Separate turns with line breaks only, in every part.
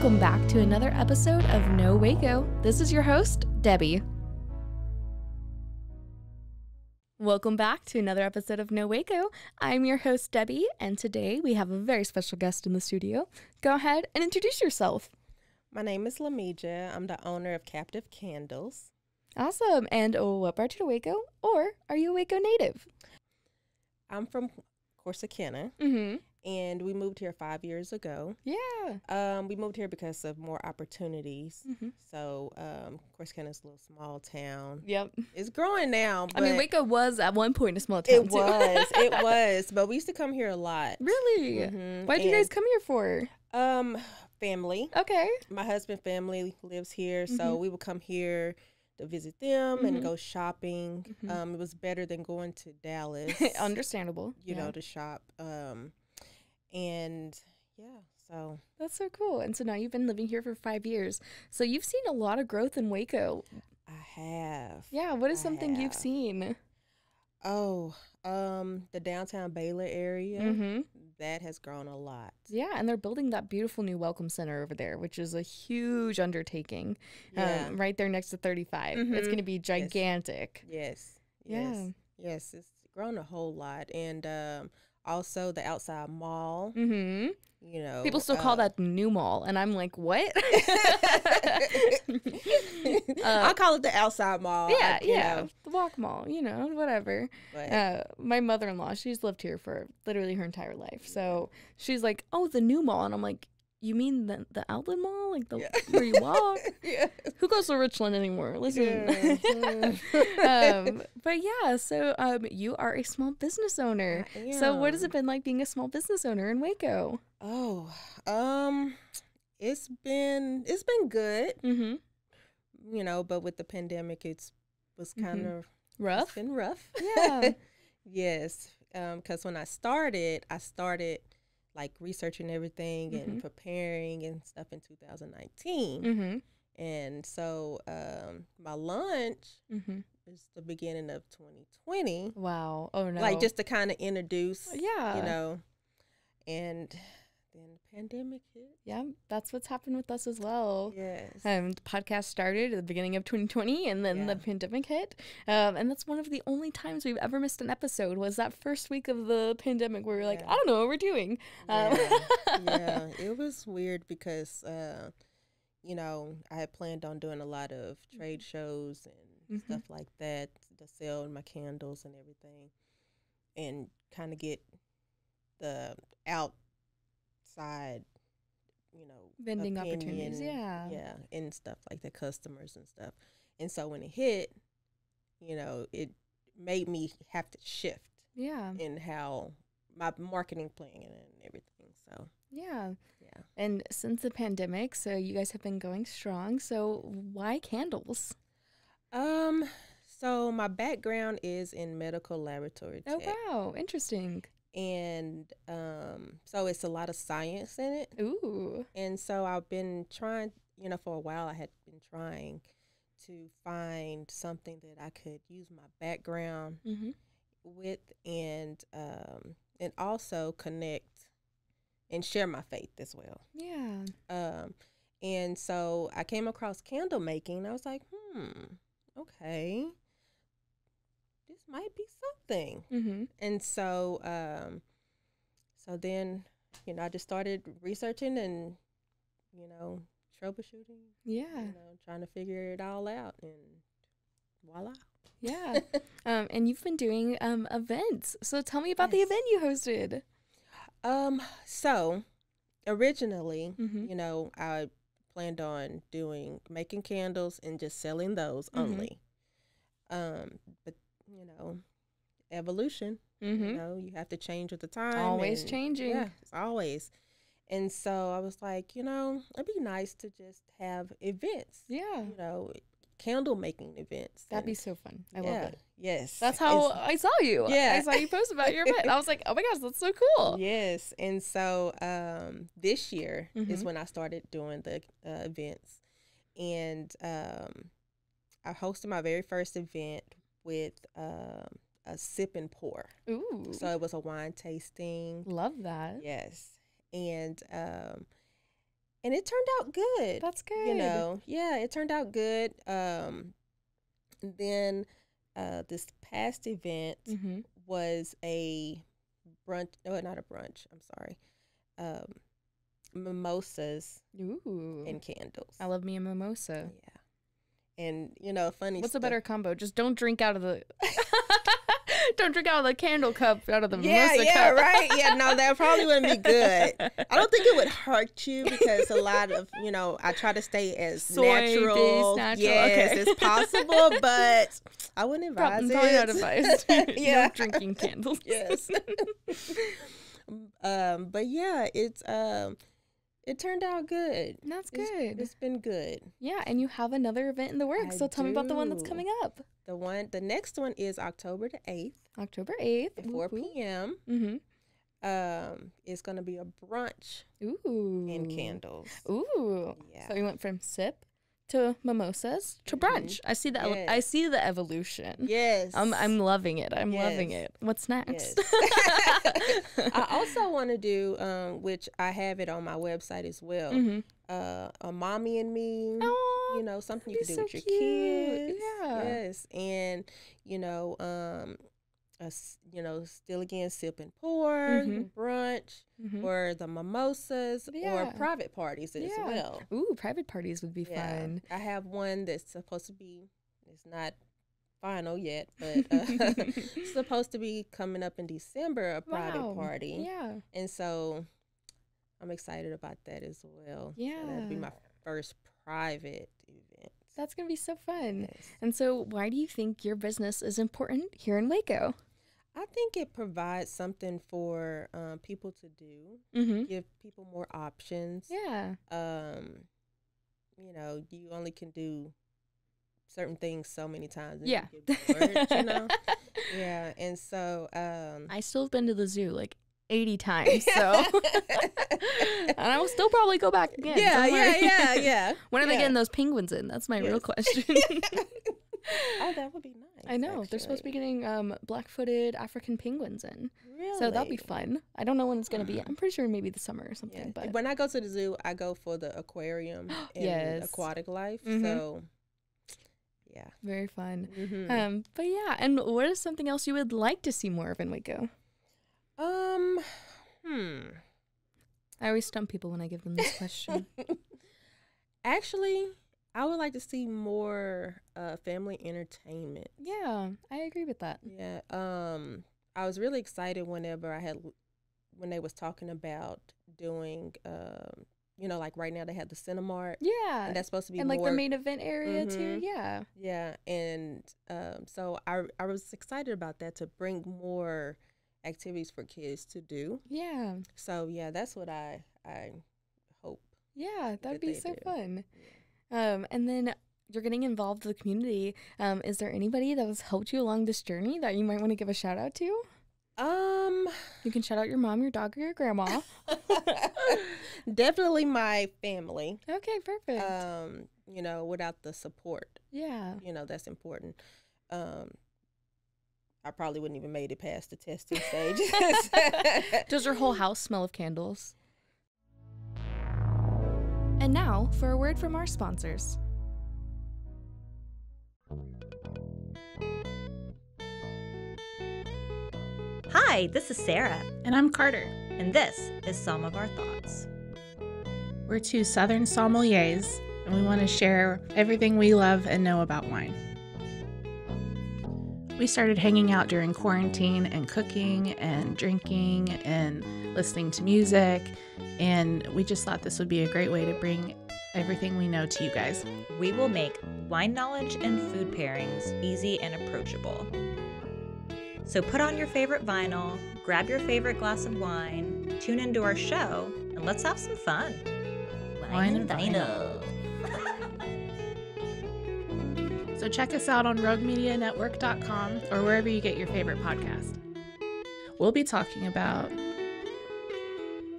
Welcome back to another episode of No Waco. This is your host, Debbie. Welcome back to another episode of No Waco. I'm your host, Debbie, and today we have a very special guest in the studio. Go ahead and introduce yourself.
My name is Lamija. I'm the owner of Kaptive Kandles.
Awesome. And what part of Waco? Or are you a Waco native?
I'm from Corsicana, and we moved here 5 years ago.
Yeah.
We moved here because of more opportunities. So Corsicana is a little small town.
Yep.
It's growing now. But
I mean, Waco was at one point a small town, too.
It was. But we used to come here a lot.
Really? What did you guys come here for?
Family.
Okay.
My husband's family lives here, so we would come here to visit them and go shopping. It was better than going to Dallas.
Understandable.
You know, to shop. And yeah, so.
That's so cool. And so now you've been living here for 5 years. So you've seen a lot of growth in Waco.
I have.
Yeah. What is something you've seen?
Oh, the downtown Baylor area. That has grown a lot.
Yeah, and they're building that beautiful new Welcome Center over there, which is a huge undertaking.
Yeah.
Right there next to 35. It's going to be gigantic.
Yes.
Yeah.
Yes, it's grown a whole lot. And also the outside mall. You know,
people still call that the new mall, and I'm like, what?
I call it the outside mall.
Yeah, the walk mall, whatever. My mother-in-law, she's lived here for literally her entire life, so she's like, oh, the new mall, and I'm like, you mean the outlet mall, like where you walk? Who goes to Richland anymore? Listen. But yeah, so you are a small business owner. So what has it been like being a small business owner in Waco?
Oh, it's been good. You know, but with the pandemic, was kind of
rough.
It's been rough.
Yeah.
Yes, because when I started like researching everything and preparing and stuff in 2019. And so my launch is the beginning of 2020.
Wow. Oh, no.
Like just to kind of introduce,
yeah,
you know, and then the pandemic hit.
Yeah, that's what's happened with us as well.
Yes.
The podcast started at the beginning of 2020, and then the pandemic hit. And that's one of the only times we've ever missed an episode was that first week of the pandemic where we're like, I don't know what we're doing.
Yeah, it was weird because, you know, I had planned on doing a lot of trade shows and stuff like that to sell my candles and everything and kind of get the outside, you know,
vending
opinion,
opportunities, yeah,
and stuff like the customers and stuff. And so when it hit, you know, it made me have to shift, in how my marketing plan and everything. So
yeah. And since the pandemic, so you guys have been going strong. So why candles?
So my background is in medical laboratory tech.
Oh wow, interesting.
And so it's a lot of science in it.
Ooh.
And so I've been trying, you know, for a while I had been trying to find something that I could use my background with and also connect and share my faith as well.
Yeah.
And so I came across candle making and I was like, okay, this might be something. And so so then, you know, I just started researching and, you know, troubleshooting.
Yeah.
You know, trying to figure it all out and voila.
Yeah. And you've been doing events. So tell me about the event you hosted.
So originally, you know, I planned on making candles and just selling those only. But, you know, evolution, you know, you have to change with the time.
Always changing.
Yeah, it's always. And so I was like, you know, it'd be nice to just have events. Yeah. You know, candle making events.
That'd be so fun. I love it.
Yes.
That's how I saw you.
Yeah.
I saw you post about your event. I was like, oh my gosh, that's so cool.
Yes. And so this year is when I started doing the events. And I hosted my very first event with a sip and pour.
Ooh.
So it was a wine tasting.
Love that.
Yes. And And it turned out good.
That's good.
You know, yeah, it turned out good. Then this past event was a brunch. No, not a brunch. I'm sorry. Mimosas and candles.
I love me a mimosa.
Yeah. And, you know,
What's a better combo? Just don't drink out of the... Don't drink out of the candle cup, out of the mimosa cup.
Yeah, right. Yeah, no, that probably wouldn't be good. I don't think it would hurt you because a lot of, you know, I try to stay as natural as possible, but I wouldn't advise it.
Probably not advised. No drinking candles.
Yes. But yeah, it turned out good.
That's good.
It's been good.
Yeah, and you have another event in the works. So tell me about the one that's coming up.
The next one is October the 8th.
October 8th.
At 4 p.m. It's going to be a brunch. And candles.
Yeah. So we went from sip to mimosas to brunch. I see the I see the evolution.
Yes.
I'm loving it. I'm loving it. What's next?
I also want to do, which I have it on my website as well, a mommy and me.
Oh,
you know, something you can do with your kids.
Yeah.
Yes. And, you know, still again, sip and pour, brunch, or the mimosas, or private parties as well.
Ooh, private parties would be fun.
I have one that's supposed to be, it's not final yet, but supposed to be coming up in December, a private party.
Yeah.
And so I'm excited about that as well.
Yeah.
So that'd be my first private event.
That's going to be so fun. Yes. And so why do you think your business is important here in Waco?
I think it provides something for people to do, give people more options.
Yeah.
You know, you only can do certain things so many times. And
yeah.
You get bored, you know? Yeah. And so.
I still have been to the zoo like 80 times, so. And I will still probably go back again.
Yeah.
When are they getting those penguins in? That's my real question.
Oh, that would be nice.
I know. Actually. They're supposed to be getting black-footed African penguins in.
Really?
So that'll be fun. I don't know when it's going to be. I'm pretty sure maybe the summer or something.
Yeah.
But
when I go to the zoo, I go for the aquarium and aquatic life. So, yeah.
Very fun. But yeah, and what is something else you would like to see more of in Waco? I always stump people when I give them this question.
Actually, I would like to see more family entertainment.
Yeah, I agree with that.
Yeah. I was really excited when they was talking about doing, you know, like right now they have the Cinemark.
Yeah.
And that's supposed to be
and
more,
like the main event area too. Yeah.
Yeah. And so I was excited about that, to bring more activities for kids to do.
Yeah.
So yeah, that's what I hope.
Yeah, that'd be so fun. Yeah. And then you're getting involved with the community. Is there anybody that has helped you along this journey that you might want to give a shout out to?
You
can shout out your mom, your dog, or your grandma.
Definitely my family.
Okay, perfect.
You know, without the support.
Yeah.
You know, that's important. I probably wouldn't even made it past the testing stages.
Does your whole house smell of candles? And now for a word from our sponsors.
Hi, this is Sarah.
And I'm Carter.
And this is Some of Our Thoughts.
We're two Southern sommeliers, and we want to share everything we love and know about wine. We started hanging out during quarantine and cooking and drinking and listening to music, and we just thought this would be a great way to bring everything we know to you guys.
We will make wine knowledge and food pairings easy and approachable. So put on your favorite vinyl, grab your favorite glass of wine, tune into our show, and let's have some fun.
Wine and vinyl. So check us out on roguemedianetwork.com or wherever you get your favorite podcast. We'll be talking about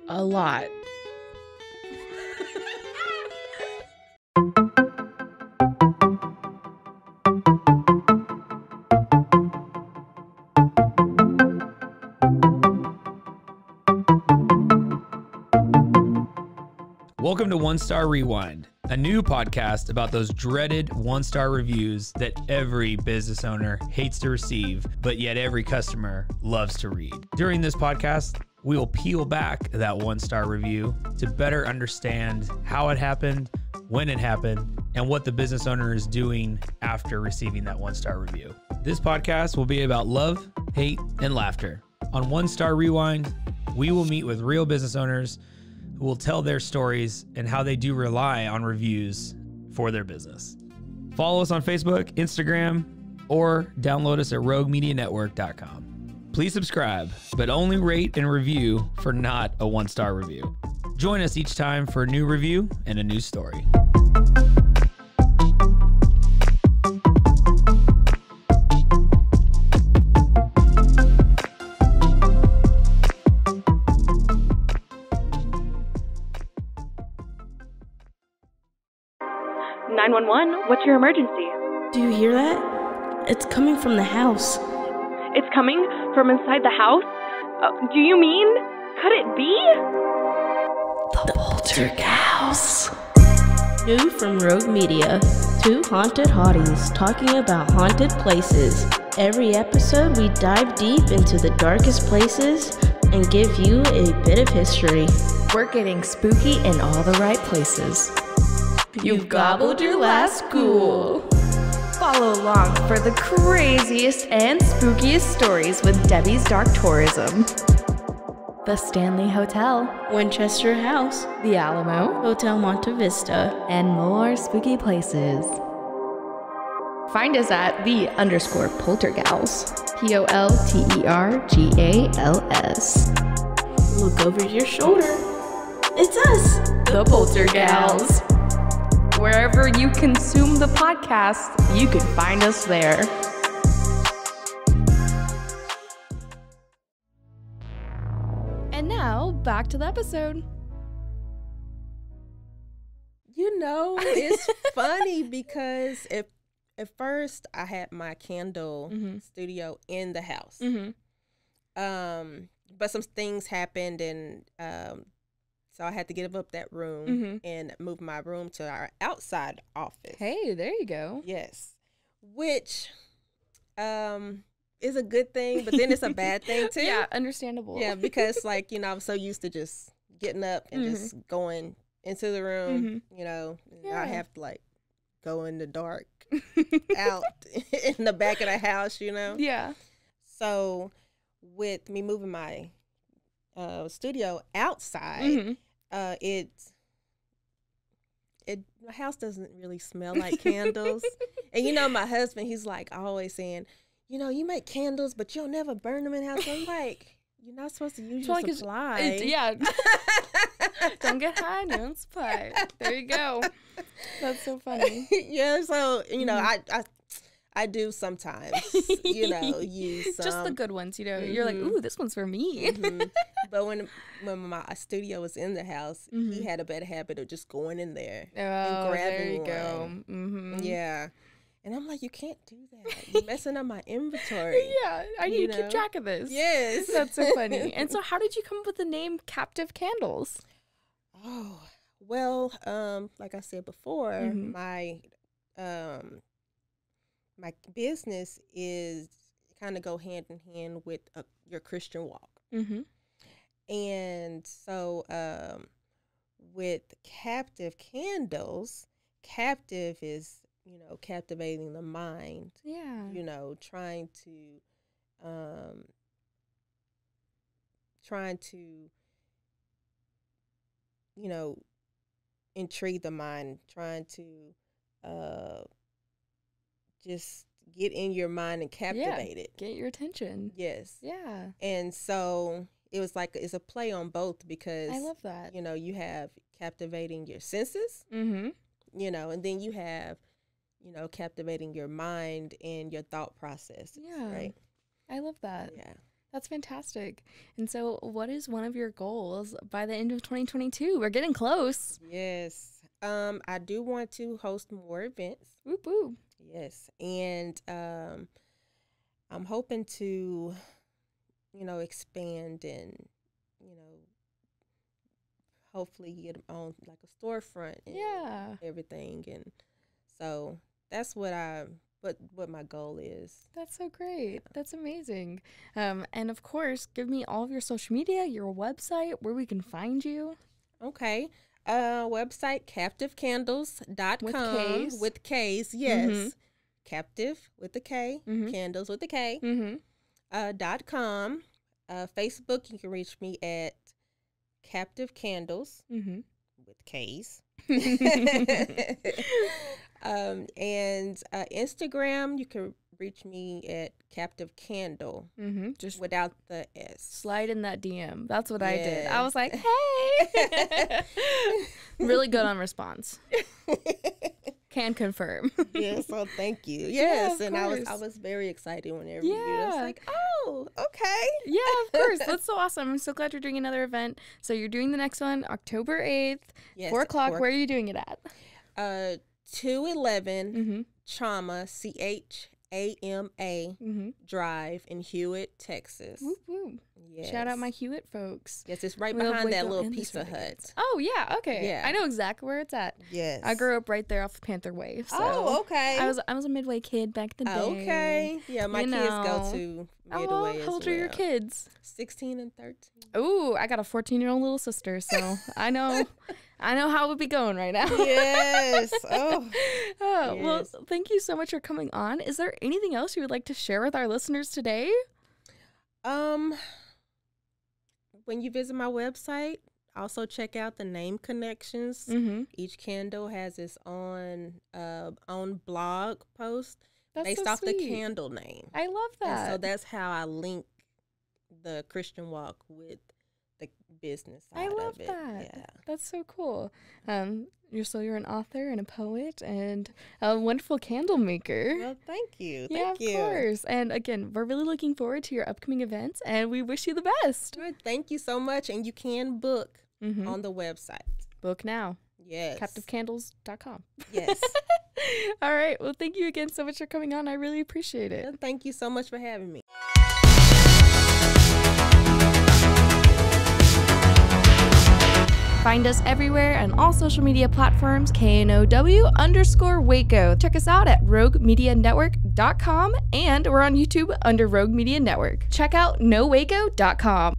a lot.
Welcome to One Star Rewind, a new podcast about those dreaded one-star reviews that every business owner hates to receive, but yet every customer loves to read. During this podcast, we will peel back that one-star review to better understand how it happened, when it happened, and what the business owner is doing after receiving that one-star review. This podcast will be about love, hate, and laughter. On One Star Rewind, we will meet with real business owners who will tell their stories and how they do rely on reviews for their business. Follow us on Facebook, Instagram, or download us at roguemedianetwork.com. Please subscribe, but only rate and review for not a one-star review. Join us each time for a new review and a new story.
What's your emergency?
Do you hear that? It's coming from the house.
It's coming from inside the house? Do you mean? Could it be?
The Poltergeist. New from Rogue Media. Two haunted hotties talking about haunted places. Every episode we dive deep into the darkest places and give you a bit of history.
We're getting spooky in all the right places.
You've gobbled your last ghoul.
Follow along for the craziest and spookiest stories with Debbie's Dark Tourism. The Stanley Hotel,
Winchester House,
The Alamo,
Hotel Monte Vista,
and more spooky places. Find us at _Poltergals. POLTERGALS.
Look over your shoulder. It's us,
The Poltergals. Wherever you consume the podcast, you can find us there.
And now, back to the episode.
You know, it's funny because at first I had my candle studio in the house. But some things happened and so I had to give up that room and move my room to our outside office.
Hey, there you go.
Yes. Which is a good thing, but then it's a bad thing too.
Yeah, understandable.
Yeah, because like, you know, I'm so used to just getting up and just going into the room, you know, and I have to like go in the dark out in the back of the house, you know?
Yeah.
So with me moving my studio outside, my house doesn't really smell like candles. And you know, my husband, he's like always saying, you know, you make candles, but you'll never burn them in the house. I'm like, you're not supposed to use your supply.
Yeah. Don't get high, don't supply. There you go. That's so funny.
Yeah, so, you know, I do sometimes, you know, use some.
Just the good ones, you know. You're like, ooh, this one's for me.
But when my studio was in the house, he had a bad habit of just going in there and grabbing
there you
one. Go. Yeah. And I'm like, you can't do that. You're messing up my inventory.
Yeah, I need to keep track of this.
Yes.
That's so funny. And so how did you come up with the name Kaptive Kandles?
Oh, well, like I said before, my business is kind of go hand in hand with your Christian walk. And so with Kaptive Kandles, captive is, you know, captivating the mind.
Yeah.
You know, trying to you know, intrigue the mind, trying to just get in your mind and captivate it.
Get your attention.
Yes.
Yeah.
And so it was like, it's a play on both because
I love that.
You know, you have captivating your senses, you know, and then you have, you know, captivating your mind and your thought process.
Yeah.
Right.
I love that.
Yeah.
That's fantastic. And so what is one of your goals by the end of 2022? We're getting close.
Yes. I do want to host more events.
Whoop whoop.
Yes. And I'm hoping to, you know, expand and, you know, hopefully get on like a storefront and everything. And so that's what my goal is.
That's so great. That's amazing. And of course, give me all of your social media, your website, where we can find you.
Okay. Website KaptiveKandles.com with K's. Yes. Mm-hmm. Kaptive with a K, Candles with a K. .com. Facebook, you can reach me at Kaptive Kandles with K's. And Instagram, you can reach me at Kaptive Kandle, just without the S.
Slide in that DM. That's what I did. I was like, hey. Really good on response. Can confirm.
Yes, well, thank you. Yes, and I was very excited whenever you did. I was like, oh, okay.
Yeah, of course. That's so awesome. I'm so glad you're doing another event. So you're doing the next one October 8th, 4 o'clock. Where are you doing it at?
211 Chama, CHAMA Drive in Hewitt, Texas.
Whoop, whoop. Yes. Shout out my Hewitt folks.
Yes, it's right behind that little Pizza Hut.
Oh, yeah. Okay. Yeah. I know exactly where it's at.
Yes.
I grew up right there off Panther Way. So
okay.
I was a Midway kid back in the day.
Okay. Yeah, my kids go to Midway as
how old are your kids?
16 and 13.
Ooh, I got a 14-year-old little sister, so I know how it would be going right now.
Yes. Oh.
Yes. Well, thank you so much for coming on. Is there anything else you would like to share with our listeners today?
When you visit my website, also check out the name connections. Each candle has its own blog post based off the candle name.
I love that.
And so that's how I link the Christian walk with the business side of it.
I love that. Yeah. That's so cool. You're an author and a poet and a wonderful candle maker.
Well, thank you.
Thank you. Of course. And again, we're really looking forward to your upcoming events, and we wish you the best.
Good. Thank you so much. And you can book on the website.
Book now.
Yes.
KaptiveKandles.com.
Yes.
All right. Well, thank you again so much for coming on. I really appreciate it.
Well, thank you so much for having me.
Find us everywhere on all social media platforms, KNOW_Waco. Check us out at roguemedianetwork.com, and we're on YouTube under Rogue Media Network. Check out nowaco.com.